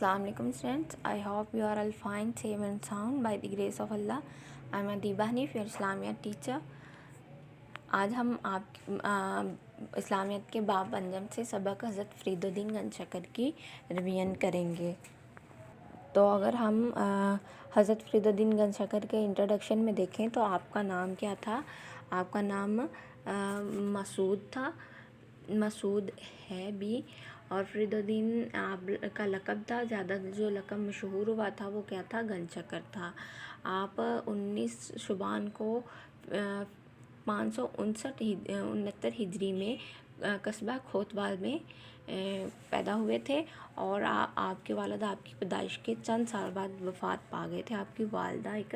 Assalamu alaikum students. I hope you are all fine, safe and sound by the grace of Allah. I am Adiba Hanif, your Islamiyat teacher. आज हम इस्लामियत के बाब पंजम से सबक हज़रत फरीदुद्दीन गंजशकर की रिवीजन करेंगे। तो अगर हम हज़रत फरीदुद्दीन गंजशकर के इंट्रोडक्शन में देखें तो आपका नाम क्या था? आपका नाम मसूद था, मसूद है भी। और फरीदुद्दीन आपका लक़ब था, ज़्यादा जो लक़ब मशहूर हुआ था वो क्या था? गंजशकर था। आप 19 शुबान को 569 हिजरी में कस्बा खोतवाल में पैदा हुए थे और आपके वालिद आपकी पैदाइश के चंद साल बाद वफ़ात पा गए थे। आपकी वालिदा एक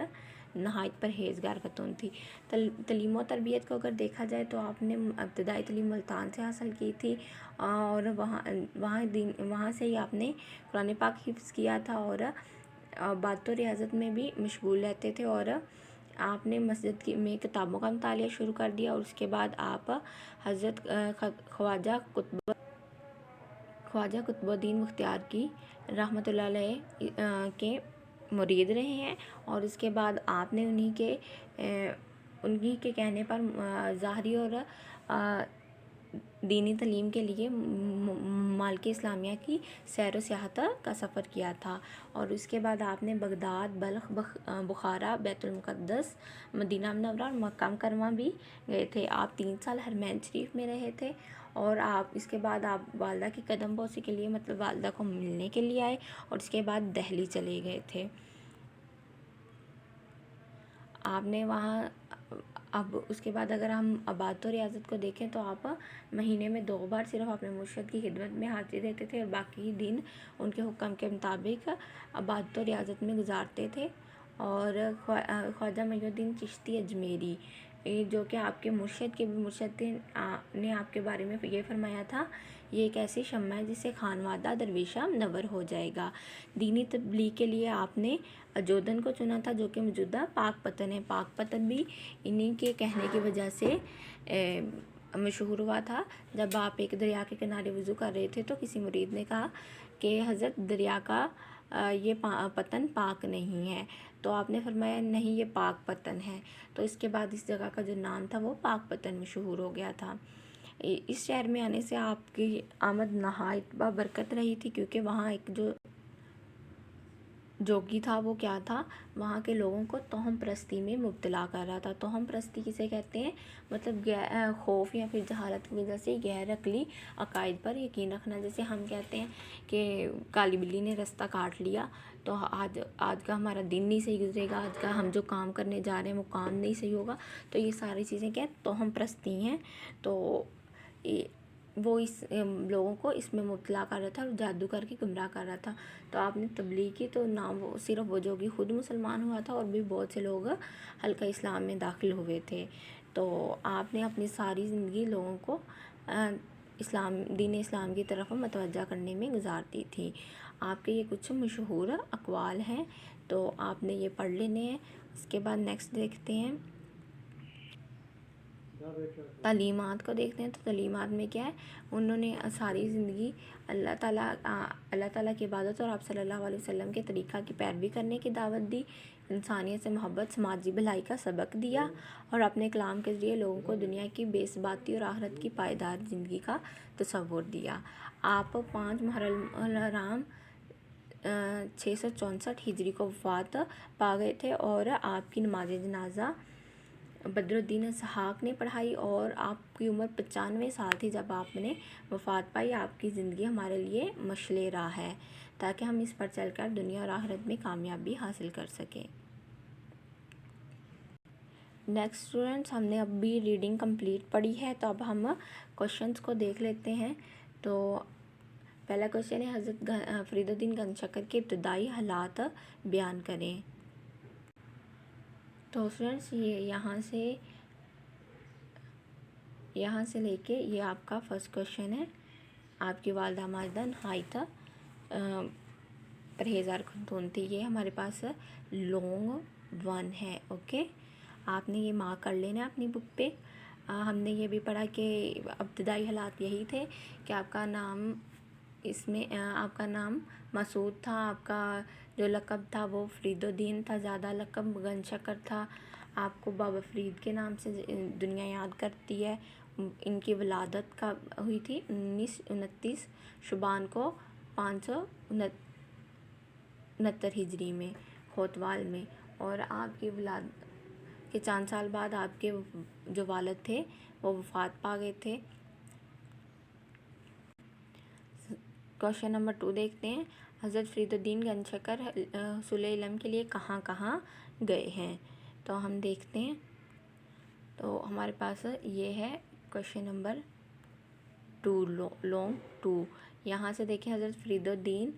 नहायत परहेज़गार ख़तून थी। तलीम व तरबियत को अगर देखा जाए तो आपने इब्तिदाई तलीम मुल्तान से हासिल की थी और वहाँ से ही आपने कुरान पाक हिफ्ज़ किया था और बात रियाज़त में भी मशगूल रहते थे और आपने मस्जिद में किताबों का मुतालिया शुरू कर दिया। और उसके बाद आप हज़रत ख्वाजा कुतुबुद्दीन बख्तियार की रहमतुल्लाह अलैह के मुरीद रहे हैं। और उसके बाद आपने उन्हीं के कहने पर ज़ाहरी और दीनी तलीम के लिए मालिक इस्लामिया की सैर व सियाहत का सफ़र किया था। और उसके बाद आपने बगदाद, बल्ख, बुखारा, बैतुल मुक़द्दस, मदीना मुनव्वरा और मक्का मुकर्रमा भी गए थे। आप 3 साल हरमैन शरीफ में रहे थे और इसके बाद आप वालिदा की कदम बोसी के लिए मतलब वालिदा को मिलने के लिए आए और उसके बाद दिल्ली चले गए थे। आपने वहाँ अब उसके बाद अगर हम अबादत रियाज़त को देखें तो आप महीने में 2 बार सिर्फ़ अपने मुर्शिद की खिदमत में हाज़िर रहते थे और बाकी दिन उनके हुक्म के मुताबिक अबादत रियाज़त में गुजारते थे। और ख्वाजा मुईनुद्दीन चिश्ती अजमेरी जो कि आपके मुर्शिद ने आपके बारे में ये फरमाया था, ये एक ऐसी शम्मा है जिससे खानवादा दरवेशा मुनव्वर हो जाएगा। दीनी तबलीग के लिए आपने अजोदन को चुना था जो कि मौजूदा पाकपतन है। पाकपतन भी इन्हीं के कहने की वजह से मशहूर हुआ था। जब आप एक दरिया के किनारे वज़ू कर रहे थे तो किसी मुरीद ने कहा कि हज़रत दरिया का ये पतन पाक नहीं है, तो आपने फरमाया नहीं, ये पाक पतन है। तो इसके बाद इस जगह का जो नाम था वो पाक पतन मशहूर हो गया था। इस शहर में आने से आपकी आमद नहायत बरकत रही थी क्योंकि वहाँ एक जो जोगी था वो क्या था, वहाँ के लोगों को तोहम परस्ती में मुब्तला कर रहा था। तोहम परस्ती किसे कहते हैं? मतलब खौफ या फिर जहालत की वजह से गैर अक़ली अकायद पर यकीन रखना। जैसे हम कहते हैं कि काली बिल्ली ने रास्ता काट लिया तो आज का हमारा दिन नहीं सही गुजरेगा, आज का हम जो काम करने जा रहे हैं वो काम नहीं सही होगा। तो ये सारी चीज़ें क्या तोहम परस्ती हैं। तो वो इस लोगों को इसमें मुब्तला कर रहा था और जादू करके गुमराह कर रहा था। तो आपने तबलीग की तो ना वो सिर्फ वो जोगी खुद मुसलमान हुआ था और भी बहुत से लोग हल्का इस्लाम में दाखिल हुए थे। तो आपने अपनी सारी ज़िंदगी लोगों को दीन इस्लाम की तरफ मतवज्जा करने में गुजार दी थी। आपके ये कुछ मशहूर अक़वाल हैं तो आपने ये पढ़ लेने हैं। उसके बाद नेक्स्ट देखते हैं तालीमात को देखते हैं। तो तालीमात में क्या है, उन्होंने सारी ज़िंदगी अल्लाह ताला की इबादत और आप सल्लल्लाहु अलैहि वसल्लम के तरीक़ा की पैरवी करने की दावत दी, इंसानियत से मोहब्बत, समाजी भलाई का सबक दिया और अपने कलाम के ज़रिए लोगों को दुनिया की बेसबाती और आखिरत की पायदार ज़िंदगी का तसव्वुर दिया। आप 5 मुहर्रम 664 हिजरी को वफ़ात पा गए थे और आपकी नमाज जनाजा बदरुद्दीन इसहाक़ ने पढ़ाई और आपकी उम्र 95 साल थी जब आपने वफ़ात पाई। आपकी ज़िंदगी हमारे लिए मशले राह है ताकि हम इस पर चलकर दुनिया और आखिरत में कामयाबी हासिल कर सकें। नेक्स्ट स्टूडेंट्स, हमने अभी रीडिंग कंप्लीट पढ़ी है तो अब हम क्वेश्चंस को देख लेते हैं। तो पहला क्वेश्चन है, हज़रत फरीदुद्दीन गंजशकर के इब्तदाई हालात बयान करें। तो स्टूडेंट्स ये यहाँ से लेके ये आपका फर्स्ट क्वेश्चन है। आपकी वालिदा माजिदा नहायत परहेज़गार ख़तून थी। ये हमारे पास लॉन्ग 1 है। ओके, आपने ये मार्क कर लेना है अपनी बुक पे। हमने ये भी पढ़ा कि इब्तदाई हालात यही थे कि आपका नाम اس میں آپ کا نام مسعود تھا، آپ کا جو لقب تھا وہ فرید الدین تھا، زیادہ لقب گن شکر تھا، آپ کو بابا فرید کے نام سے دنیا یاد کرتی ہے۔ ان کی ولادت کا ہوئی تھی 1929 شعبان کو 569 ہجری میں کوتوال میں، اور آپ کی ولادت کے چند سال بعد آپ کے جو والد تھے وہ وفات پا گئے تھے۔ کوشچن نمبر 2 دیکھتے ہیں، حضرت فرید الدین گن شکر حصول علم کے لیے کہاں کہاں گئے ہیں؟ تو ہم دیکھتے ہیں، تو ہمارے پاس یہ ہے کوشچن نمبر 2 لونگ 2۔ یہاں سے دیکھیں حضرت فرید الدین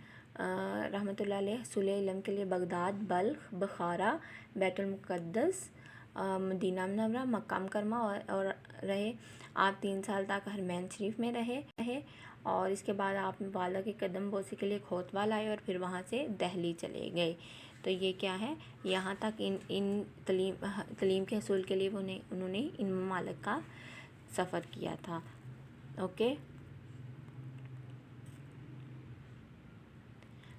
رحمۃ اللہ علیہ حصول علم کے لیے بغداد، بلخ، بخارا، بیت المقدس، مدینہ منورہ، مکہ مکرمہ اور رہے۔ آپ 3 سال تک حرمین شریف میں رہے، اور اس کے بعد آپ والد کے قدم بوسی کے لیے کوتوال آئے اور پھر وہاں سے دہلی چلے گئے۔ تو یہ کیا ہے، یہاں تک ان تعلیم کے حصول کے لیے انہوں نے ان ممالک کا سفر کیا تھا۔ اوکے،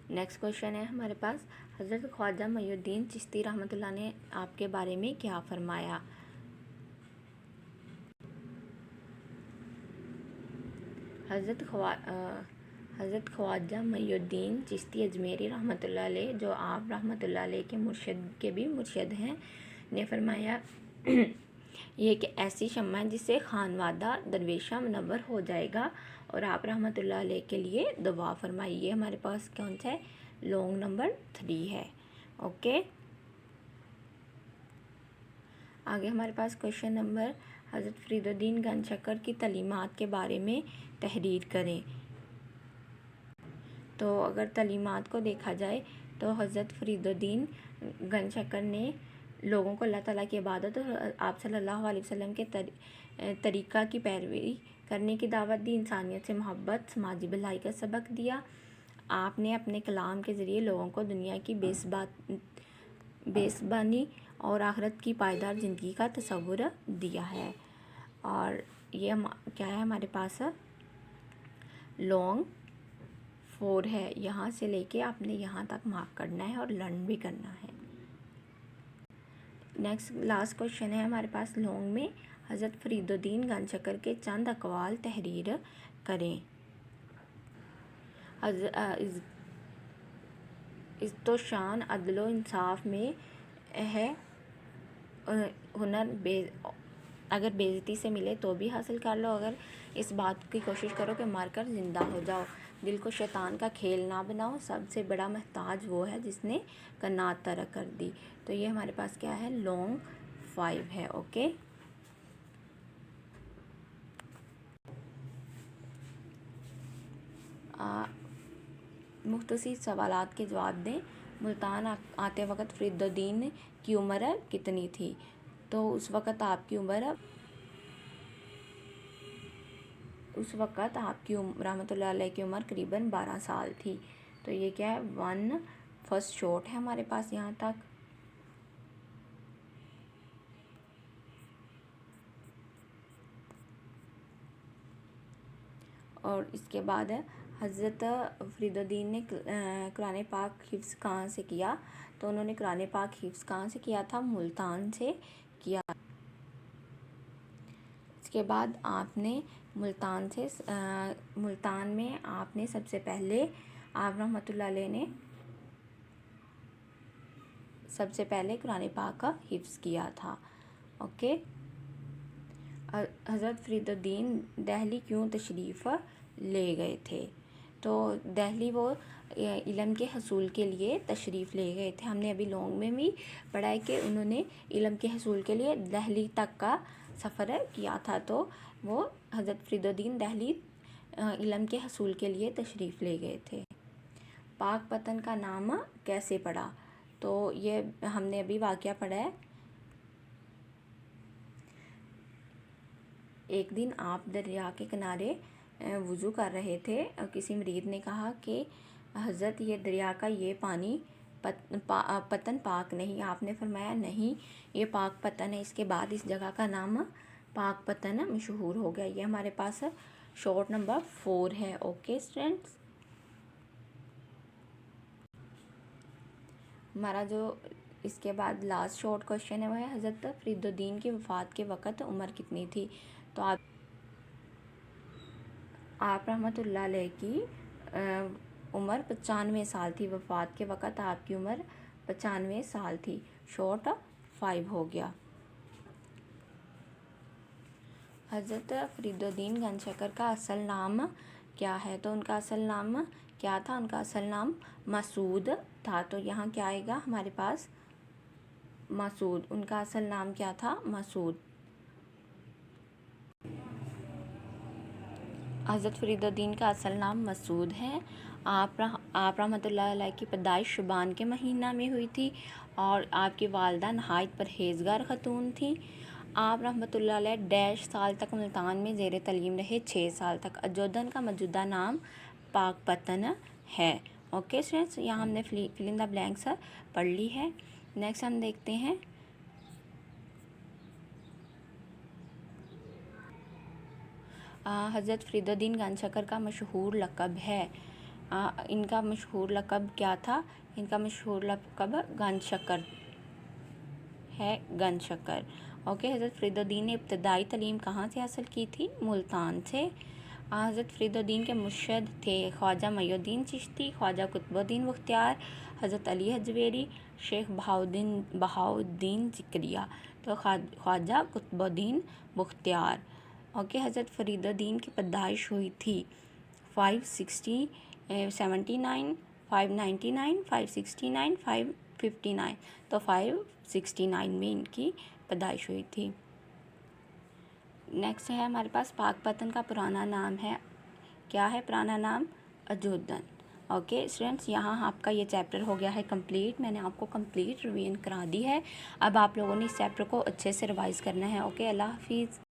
نیکسٹ کوشچن ہے ہمارے پاس، حضرت خواجہ معین الدین چشتی رحمۃ اللہ نے آپ کے بارے میں کیا فرمایا؟ حضرت خواجہ معین الدین چشتی اجمیری رحمۃ اللہ علیہ، جو آپ رحمۃ اللہ علیہ کے مرشد کے بھی مرشد ہیں، نے فرمایا یہ کہ ایسی شمع جس سے خانوادہ درویشہ منور ہو جائے گا، اور آپ رحمۃ اللہ علیہ کے لیے دعا فرمائیے۔ ہمارے پاس کون سا ہے؟ لونگ نمبر 3 ہے۔ اوکے، آگے ہمارے پاس کوشچن نمبر، حضرت فرید الدین گن شکر کی تعلیمات کے بارے میں تحریر کریں۔ تو اگر تعلیمات کو دیکھا جائے تو حضرت فرید الدین گن شکر نے لوگوں کو اللہ تعالیٰ کی عبادت اور آپ صلی اللہ علیہ وسلم کے طریقہ کی پیروی کرنے کی دعوت دی، انسانیت سے محبت، سماجی بھلائی کا سبق دیا۔ آپ نے اپنے کلام کے ذریعے لوگوں کو دنیا کی بیزبانی اور آخرت کی پائیدار زندگی کا تصور دیا ہے۔ اور یہ کیا ہے ہمارے پاس؟ لونگ 4 ہے۔ یہاں سے لے کے آپ نے یہاں تک مارک کرنا ہے اور لرن بھی کرنا ہے۔ نیکسٹ لاسٹ کوشچن ہے ہمارے پاس لونگ میں، حضرت فرید الدین گن شکر کے چند اقوال تحریر کریں۔ عزت و شان عدل و انصاف میں ہے، ہنر اگر بے عزتی سے ملے تو بھی حاصل کر لو، اگر اس بات کی کوشش کرو کہ مار کر زندہ ہو جاؤ، دل کو شیطان کا کھیل نہ بناؤ، سب سے بڑا محتاج وہ ہے جس نے قناعت ترک کر دی۔ تو یہ ہمارے پاس کیا ہے؟ لونگ 5 ہے۔ اوکے، مختصر سوالات کے جواب دیں۔ ملتان آتے وقت فرید الدین کی عمر کتنی تھی؟ تو اس وقت آپ کی رحمۃ اللہ علیہ کی عمر قریباً 12 سال تھی۔ تو یہ کیا ہے؟ 1 فرسٹ شارٹ ہے ہمارے پاس یہاں تک۔ اور اس کے بعد حضرت فرید الدین نے قرآن پاک حفظ کہاں سے کیا؟ تو انہوں نے قرآن پاک حفظ کہاں سے کیا تھا؟ ملتان سے کیا۔ اس کے بعد آپ نے ملتان میں آپ نے سب سے پہلے آپ رحمۃ اللہ علیہ نے سب سے پہلے قرآن پاک کا حفظ کیا تھا۔ اوکے، حضرت فرید الدین دہلی کیوں تشریف لے گئے تھے؟ تو دہلی وہ علم کے حصول کے لیے تشریف لے گئے تھے۔ ہم نے ابھی لونگ میں بھی پڑھا ہے کہ انہوں نے علم کے حصول کے لیے دہلی تک کا سفر کیا تھا، تو وہ حضرت فرید الدین دہلی علم کے حصول کے لیے تشریف لے گئے تھے۔ پاک پتن کا نام کیسے پڑا؟ تو یہ ہم نے ابھی واقعہ پڑھا ہے۔ ایک دن آپ دریا کے کنارے وضو کر رہے تھے اور کسی مرید نے کہا کہ حضرت یہ دریا کا یہ پانی پتن پاک نہیں۔ آپ نے فرمایا نہیں، یہ پاک پتن ہے۔ اس کے بعد اس جگہ کا نام پاک پتن مشہور ہو گیا۔ یہ ہمارے پاس شارٹ نمبر 4 ہے۔ Okay students. हमारा जो इसके बाद लास्ट शॉर्ट क्वेश्चन है वो है हज़रत फरीदुद्दीन की वफ़ात के वक़्त उम्र कितनी थी। तो आप रहमतुल्लाह अलैह की उम्र 95 साल थी। वफ़ात के वक़्त आपकी उम्र 95 साल थी। शॉर्ट 5 हो गया। हज़रत फरीदुद्दीन गंजशकर का असल नाम क्या है। तो उनका असल नाम क्या था। उनका असल नाम मसूद था। तो यहाँ क्या आएगा हमारे पास मसूद। उनका असल नाम क्या था मसूद। हज़रत फरीदुद्दीन का असल नाम मसूद है। आप रहमतुल्लाह अलैह की पैदाइश शुबान के महीना में हुई थी और आपकी वालदा नहायत परहेज़गार ख़तून थी। आप रहमतुल्लाह अलैह डैश साल तक मुल्तान में ज़ेर तलीम रहे, 6 साल तक। अजोदन का मौजूदा नाम पाकपतन है। ओके स्टूडेंट्स, यहाँ हमने फिल इन द ब्लैंक्स पढ़ ली है। नेक्स्ट हम देखते हैं हज़रत फरीदुद्दीन गंजशकर का मशहूर लक़ब है। इनका मशहूर लक़ब क्या था। इनका मशहूर लक़ब गंजशकर है, गंजशकर। ओके, हज़रत फरीदुद्दीन ने इब्तदाई तालीम कहाँ से हासिल की थी। मुल्तान से। हज़रत फरीदुद्दीन के मुर्शिद थे ख्वाजा मुईनुद्दीन चिश्ती, ख्वाजा कुतुबुद्दीन बख्तियार, हज़रत अली हजवेरी, शेख बहाउद्दीन ज़िक्रिया। तो ख्वाजा कुतुबुद्दीन बख्तियार। ओके, हज़रत फरीदुद्दीन की पैदाइश हुई थी 579, 599, 569, 559। तो 569 में इनकी पैदाइश हुई थी। नेक्स्ट है हमारे पास पाकपतन का पुराना नाम है। क्या है पुराना नाम। अजोदन। ओके स्टूडेंट्स, यहाँ आपका ये चैप्टर हो गया है कंप्लीट। मैंने आपको कंप्लीट रिवीजन करा दी है। अब आप लोगों ने इस चैप्टर को अच्छे से रिवाइज़ करना है। ओके, अल्लाह हाफिज़।